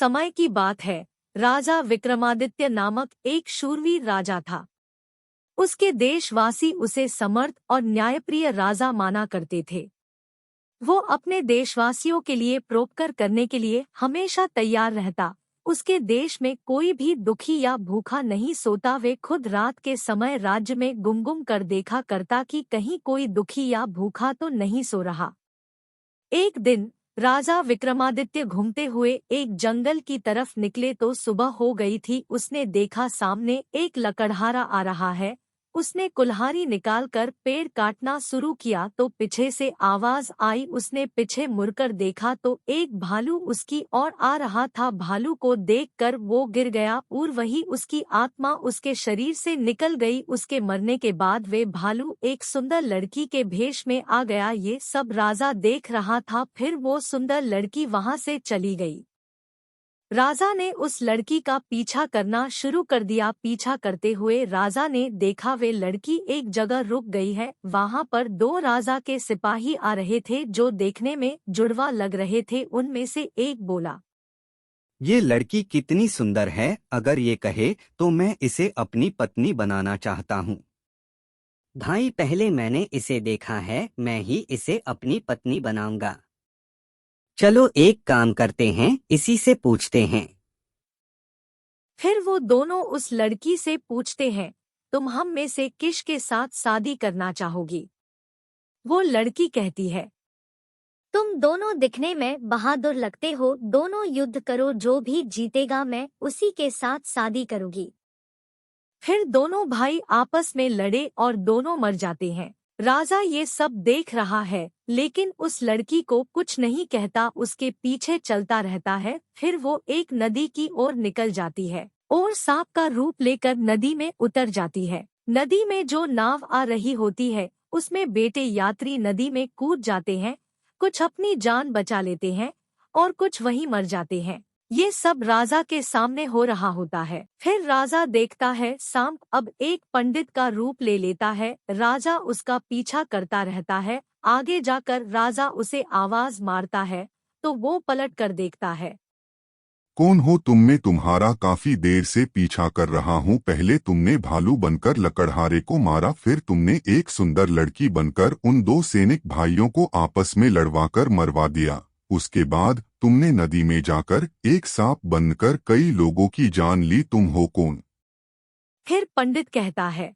समय की बात है, राजा विक्रमादित्य नामक एक शूरवीर राजा था। उसके देशवासी उसे समर्थ और न्यायप्रिय राजा माना करते थे। वो अपने देशवासियों के लिए परोपकार करने के लिए हमेशा तैयार रहता। उसके देश में कोई भी दुखी या भूखा नहीं सोता। वे खुद रात के समय राज्य में गुमगुम कर देखा करता कि कहीं कोई दुखी या भूखा तो नहीं सो रहा। एक दिन राजा विक्रमादित्य घूमते हुए एक जंगल की तरफ निकले तो सुबह हो गई थी। उसने देखा सामने एक लकड़हारा आ रहा है। उसने कुल्हाड़ी निकालकर पेड़ काटना शुरू किया तो पीछे से आवाज आई। उसने पीछे मुड़कर देखा तो एक भालू उसकी ओर आ रहा था। भालू को देखकर वो गिर गया और वही उसकी आत्मा उसके शरीर से निकल गई। उसके मरने के बाद वे भालू एक सुंदर लड़की के भेष में आ गया। ये सब राजा देख रहा था। फिर वो सुंदर लड़की वहां से चली गई। राजा ने उस लड़की का पीछा करना शुरू कर दिया। पीछा करते हुए राजा ने देखा वे लड़की एक जगह रुक गई है। वहां पर दो राजा के सिपाही आ रहे थे जो देखने में जुड़वा लग रहे थे। उनमें से एक बोला, ये लड़की कितनी सुंदर है, अगर ये कहे तो मैं इसे अपनी पत्नी बनाना चाहता हूँ। भाई, पहले मैंने इसे देखा है, मैं ही इसे अपनी पत्नी बनाऊंगा। चलो एक काम करते हैं, इसी से पूछते हैं। फिर वो दोनों उस लड़की से पूछते हैं, तुम हम में से किसके साथ शादी करना चाहोगी? वो लड़की कहती है, तुम दोनों दिखने में बहादुर लगते हो, दोनों युद्ध करो, जो भी जीतेगा मैं उसी के साथ शादी करूंगी। फिर दोनों भाई आपस में लड़े और दोनों मर जाते हैं। राजा ये सब देख रहा है लेकिन उस लड़की को कुछ नहीं कहता, उसके पीछे चलता रहता है। फिर वो एक नदी की ओर निकल जाती है और सांप का रूप लेकर नदी में उतर जाती है। नदी में जो नाव आ रही होती है उसमें बेटे यात्री नदी में कूद जाते हैं। कुछ अपनी जान बचा लेते हैं और कुछ वहीं मर जाते हैं। ये सब राजा के सामने हो रहा होता है। फिर राजा देखता है सांप अब एक पंडित का रूप ले लेता है। राजा उसका पीछा करता रहता है। आगे जाकर राजा उसे आवाज मारता है तो वो पलट कर देखता है। कौन हो तुम? मैं तुम्हारा काफी देर से पीछा कर रहा हूँ। पहले तुमने भालू बनकर लकड़हारे को मारा, फिर तुमने एक सुंदर लड़की बनकर उन दो सैनिक भाइयों को आपस में लड़वाकर मरवा दिया। उसके बाद तुमने नदी में जाकर एक सांप बनकर कई लोगों की जान ली। तुम हो कौन? फिर पंडित कहता है,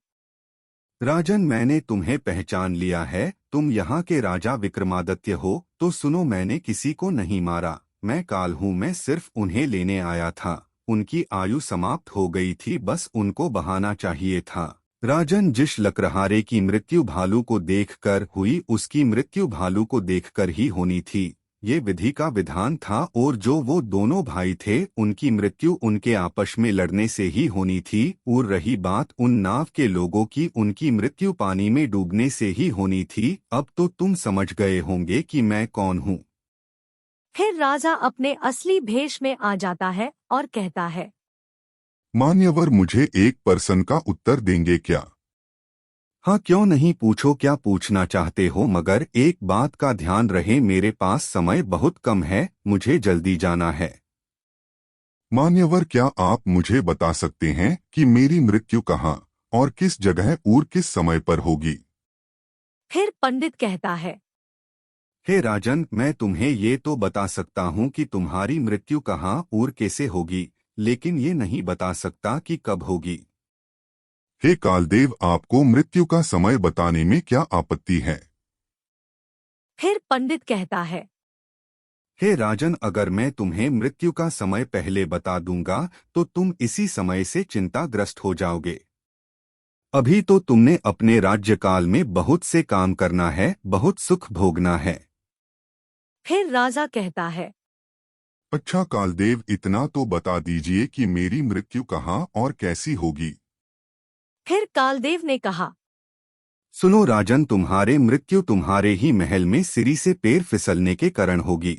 राजन, मैंने तुम्हें पहचान लिया है। तुम यहाँ के राजा विक्रमादित्य हो। तो सुनो, मैंने किसी को नहीं मारा। मैं काल हूँ, मैं सिर्फ उन्हें लेने आया था। उनकी आयु समाप्त हो गई थी, बस उनको बहाना चाहिए था। राजन, जिस लकड़हारे की मृत्यु भालू को देखकर हुई, उसकी मृत्यु भालू को देखकर ही होनी थी। ये विधि का विधान था, और जो वो दोनों भाई थे उनकी मृत्यु उनके आपस में लड़ने से ही होनी थी। और रही बात उन नाव के लोगों की, उनकी मृत्यु पानी में डूबने से ही होनी थी। अब तो तुम समझ गए होंगे कि मैं कौन हूँ। फिर राजा अपने असली भेष में आ जाता है और कहता है, मान्यवर, मुझे एक प्रश्न का उत्तर देंगे क्या? हाँ, क्यों नहीं, पूछो, क्या पूछना चाहते हो? मगर एक बात का ध्यान रहे, मेरे पास समय बहुत कम है, मुझे जल्दी जाना है। मान्यवर, क्या आप मुझे बता सकते हैं कि मेरी मृत्यु कहाँ और किस जगह और किस समय पर होगी? फिर पंडित कहता है, हे राजन, मैं तुम्हें ये तो बता सकता हूँ कि तुम्हारी मृत्यु कहाँ और कैसे होगी, लेकिन ये नहीं बता सकता कि कब होगी। हे कालदेव, आपको मृत्यु का समय बताने में क्या आपत्ति है? फिर पंडित कहता है, हे राजन, अगर मैं तुम्हें मृत्यु का समय पहले बता दूंगा तो तुम इसी समय से चिंताग्रस्त हो जाओगे। अभी तो तुमने अपने राज्यकाल में बहुत से काम करना है, बहुत सुख भोगना है। फिर राजा कहता है, अच्छा कालदेव, इतना तो बता दीजिए कि मेरी मृत्यु कहाँ और कैसी होगी। फिर कालदेव ने कहा, सुनो राजन, तुम्हारे मृत्यु तुम्हारे ही महल में सीढ़ी से पैर फिसलने के कारण होगी।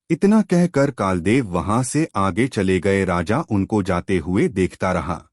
इतना कहकर कालदेव वहां से आगे चले गए। राजा उनको जाते हुए देखता रहा।